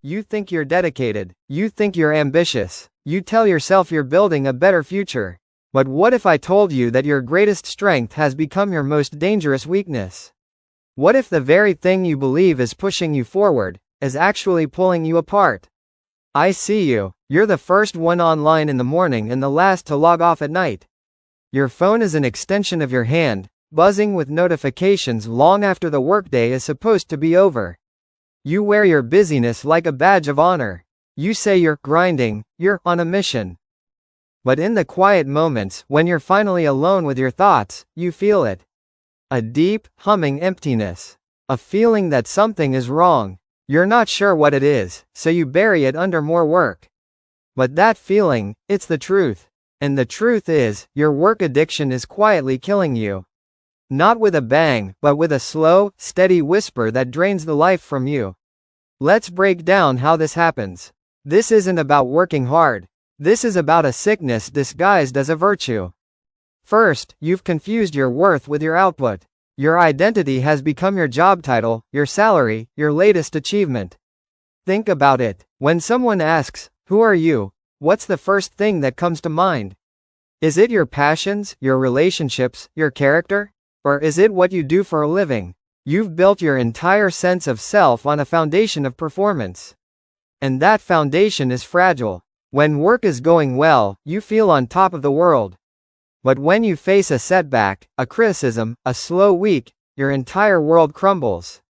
You think you're dedicated. You think you're ambitious. You tell yourself you're building a better future. But what if I told you that your greatest strength has become your most dangerous weakness? What if the very thing you believe is pushing you forward is actually pulling you apart? I see you. You're the first one online in the morning and the last to log off at night. Your phone is an extension of your hand, buzzing with notifications long after the workday is supposed to be over. You wear your busyness like a badge of honor. You say you're grinding, you're on a mission. But in the quiet moments, when you're finally alone with your thoughts, you feel it. A deep, humming emptiness. A feeling that something is wrong. You're not sure what it is, so you bury it under more work. But that feeling, it's the truth. And the truth is, your work addiction is quietly killing you. Not with a bang, but with a slow, steady whisper that drains the life from you. Let's break down how this happens. This isn't about working hard. This is about a sickness disguised as a virtue. First, you've confused your worth with your output. Your identity has become your job title, your salary, your latest achievement. Think about it. When someone asks, "Who are you?" what's the first thing that comes to mind? Is it your passions, your relationships, your character? Or is it what you do for a living? You've built your entire sense of self on a foundation of performance. And that foundation is fragile. When work is going well, you feel on top of the world. But when you face a setback, a criticism, a slow week, your entire world crumbles.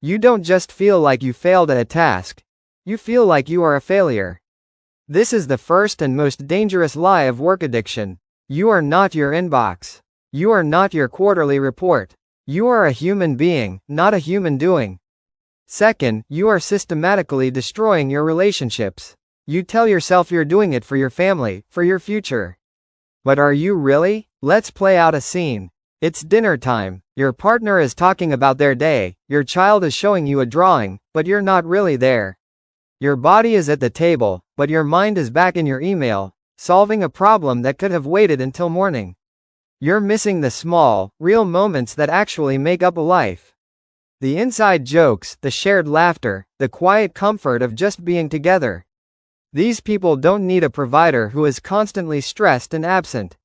You don't just feel like you failed at a task. You feel like you are a failure. This is the first and most dangerous lie of work addiction. You are not your inbox. You are not your quarterly report. You are a human being, not a human doing. Second, you are systematically destroying your relationships. You tell yourself you're doing it for your family, for your future. But are you really? Let's play out a scene. It's dinner time. Your partner is talking about their day. Your child is showing you a drawing, but you're not really there. Your body is at the table, but your mind is back in your email, solving a problem that could have waited until morning. You're missing the small, real moments that actually make up a life. The inside jokes, the shared laughter, the quiet comfort of just being together. These people don't need a provider who is constantly stressed and absent.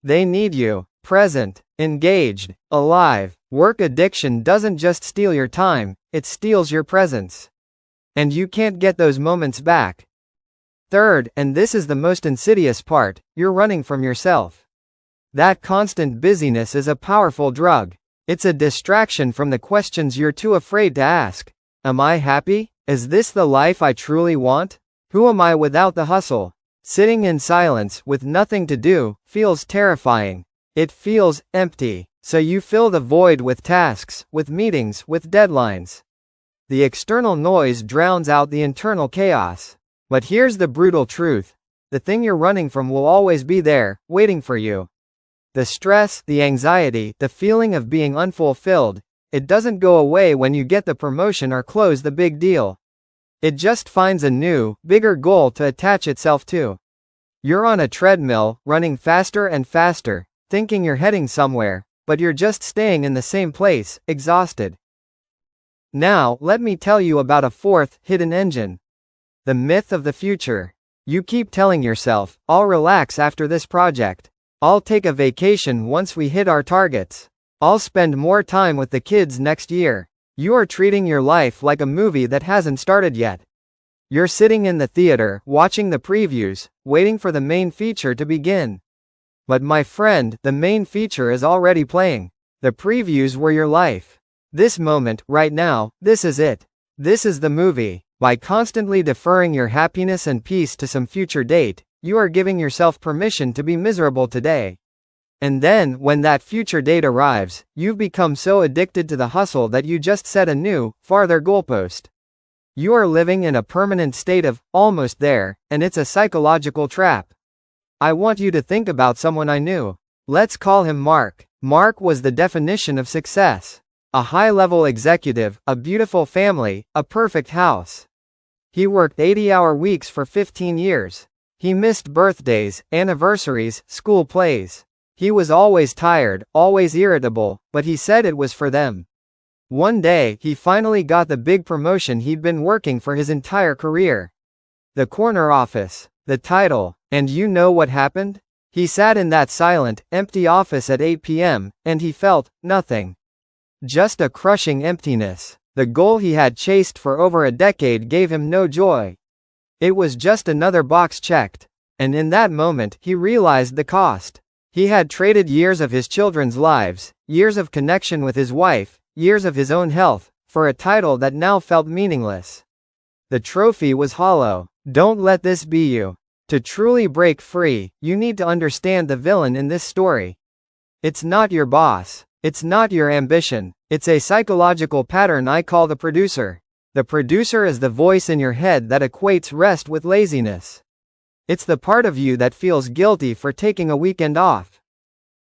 They need you, present, engaged, alive. Work addiction doesn't just steal your time, it steals your presence. And you can't get those moments back. Third, and this is the most insidious part, you're running from yourself. That constant busyness is a powerful drug. It's a distraction from the questions you're too afraid to ask. Am I happy? Is this the life I truly want? Who am I without the hustle? Sitting in silence, with nothing to do, feels terrifying. It feels empty. So you fill the void with tasks, with meetings, with deadlines. The external noise drowns out the internal chaos. But here's the brutal truth. The thing you're running from will always be there, waiting for you. The stress, the anxiety, the feeling of being unfulfilled, it doesn't go away when you get the promotion or close the big deal. It just finds a new, bigger goal to attach itself to. You're on a treadmill, running faster and faster, thinking you're heading somewhere, but you're just staying in the same place, exhausted. Now, let me tell you about a fourth, hidden engine. The myth of the future. You keep telling yourself, I'll relax after this project. I'll take a vacation once we hit our targets. I'll spend more time with the kids next year. You are treating your life like a movie that hasn't started yet. You're sitting in the theater, watching the previews, waiting for the main feature to begin. But my friend, the main feature is already playing. The previews were your life. This moment, right now, this is it. This is the movie. By constantly deferring your happiness and peace to some future date, you are giving yourself permission to be miserable today. And then, when that future date arrives, you've become so addicted to the hustle that you just set a new, farther goalpost. You are living in a permanent state of, almost there, and it's a psychological trap. I want you to think about someone I knew. Let's call him Mark. Mark was the definition of success. A high-level executive, a beautiful family, a perfect house. He worked 80-hour weeks for 15 years. He missed birthdays, anniversaries, school plays. He was always tired, always irritable, but he said it was for them. One day, he finally got the big promotion he'd been working for his entire career. The corner office, the title, and you know what happened? He sat in that silent, empty office at 8 p.m., and he felt nothing. Just a crushing emptiness. The goal he had chased for over a decade gave him no joy. It was just another box checked. And in that moment, he realized the cost. He had traded years of his children's lives, years of connection with his wife, years of his own health, for a title that now felt meaningless. The trophy was hollow. Don't let this be you. To truly break free, you need to understand the villain in this story. It's not your boss. It's not your ambition. It's a psychological pattern I call the producer. The producer is the voice in your head that equates rest with laziness. It's the part of you that feels guilty for taking a weekend off.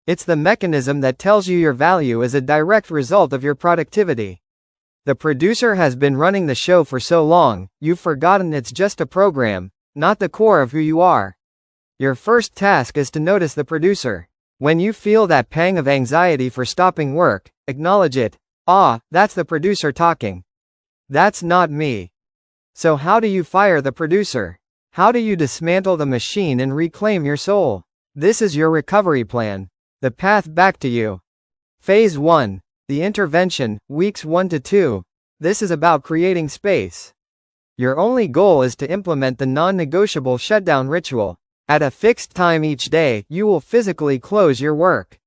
It's the mechanism that tells you your value is a direct result of your productivity. The producer has been running the show for so long, you've forgotten it's just a program, not the core of who you are. Your first task is to notice the producer. When you feel that pang of anxiety for stopping work, acknowledge it. Ah, that's the producer talking. That's not me. So how do you fire the producer? How do you dismantle the machine and reclaim your soul? This is your recovery plan. The path back to you. Phase 1. The intervention, weeks 1 to 2. This is about creating space. Your only goal is to implement the non-negotiable shutdown ritual. At a fixed time each day, you will physically close your work.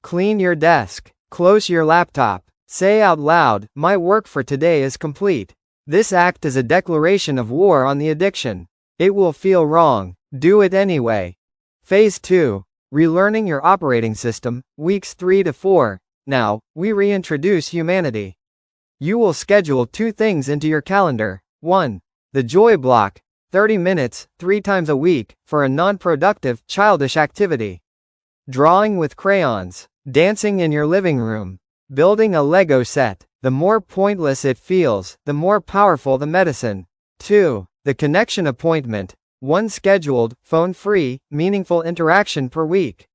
Clean your desk. Close your laptop. Say out loud, "My work for today is complete." This act is a declaration of war on the addiction. It will feel wrong. Do it anyway. Phase 2. Relearning your operating system, weeks 3 to 4. Now, we reintroduce humanity. You will schedule 2 things into your calendar. 1. The joy block, 30 minutes, 3 times a week, for a non-productive, childish activity. Drawing with crayons, dancing in your living room, building a Lego set. The more pointless it feels, the more powerful the medicine. 2. The connection appointment, 1 scheduled, phone-free, meaningful interaction per week.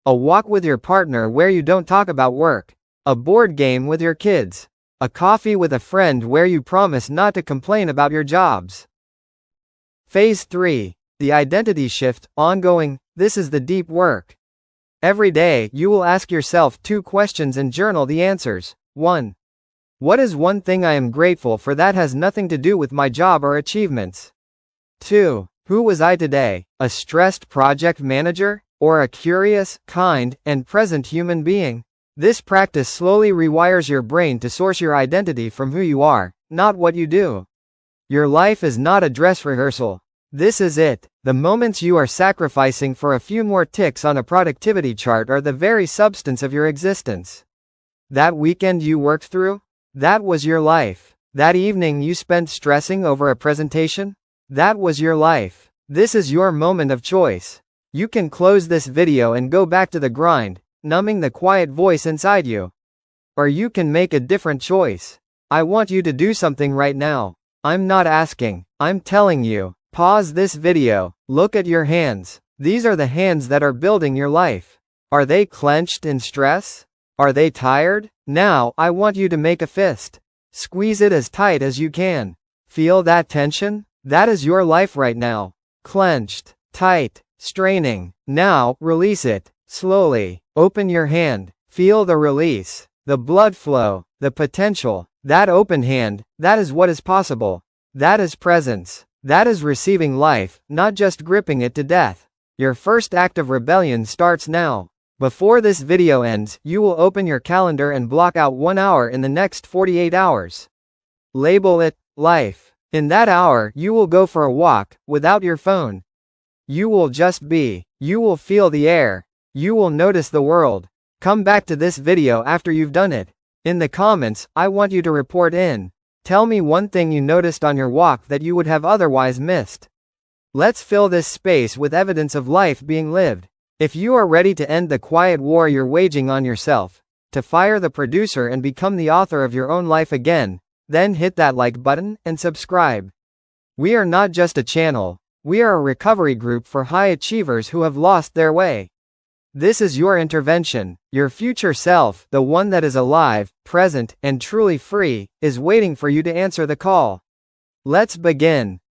A walk with your partner where you don't talk about work. A board game with your kids. A coffee with a friend where you promise not to complain about your jobs. Phase 3. The identity shift, ongoing. This is the deep work. Every day, you will ask yourself 2 questions and journal the answers. 1. What is one thing I am grateful for that has nothing to do with my job or achievements? 2. Who was I today? A stressed project manager? Or a curious, kind, and present human being? This practice slowly rewires your brain to source your identity from who you are, not what you do. Your life is not a dress rehearsal. This is it. The moments you are sacrificing for a few more ticks on a productivity chart are the very substance of your existence. That weekend you worked through? That was your life. That evening you spent stressing over a presentation? That was your life. This is your moment of choice. You can close this video and go back to the grind, numbing the quiet voice inside you. Or you can make a different choice. I want you to do something right now. I'm not asking, I'm telling you. Pause this video. Look at your hands. These are the hands that are building your life. Are they clenched in stress? Are they tired? Now, I want you to make a fist. Squeeze it as tight as you can. Feel that tension? That is your life right now. Clenched, tight, straining. Now, release it. Slowly. Open your hand. Feel the release. The blood flow. The potential. That open hand, that is what is possible. That is presence. That is receiving life, not just gripping it to death. Your first act of rebellion starts now. Before this video ends, you will open your calendar and block out 1 hour in the next 48 hours. Label it, life. In that hour, you will go for a walk, without your phone. You will just be. You will feel the air. You will notice the world. Come back to this video after you've done it. In the comments, I want you to report in. Tell me one thing you noticed on your walk that you would have otherwise missed. Let's fill this space with evidence of life being lived. If you are ready to end the quiet war you're waging on yourself, to fire the producer and become the author of your own life again, then hit that like button and subscribe. We are not just a channel, we are a recovery group for high achievers who have lost their way. This is your intervention. Your future self, the one that is alive, present, and truly free, is waiting for you to answer the call. Let's begin.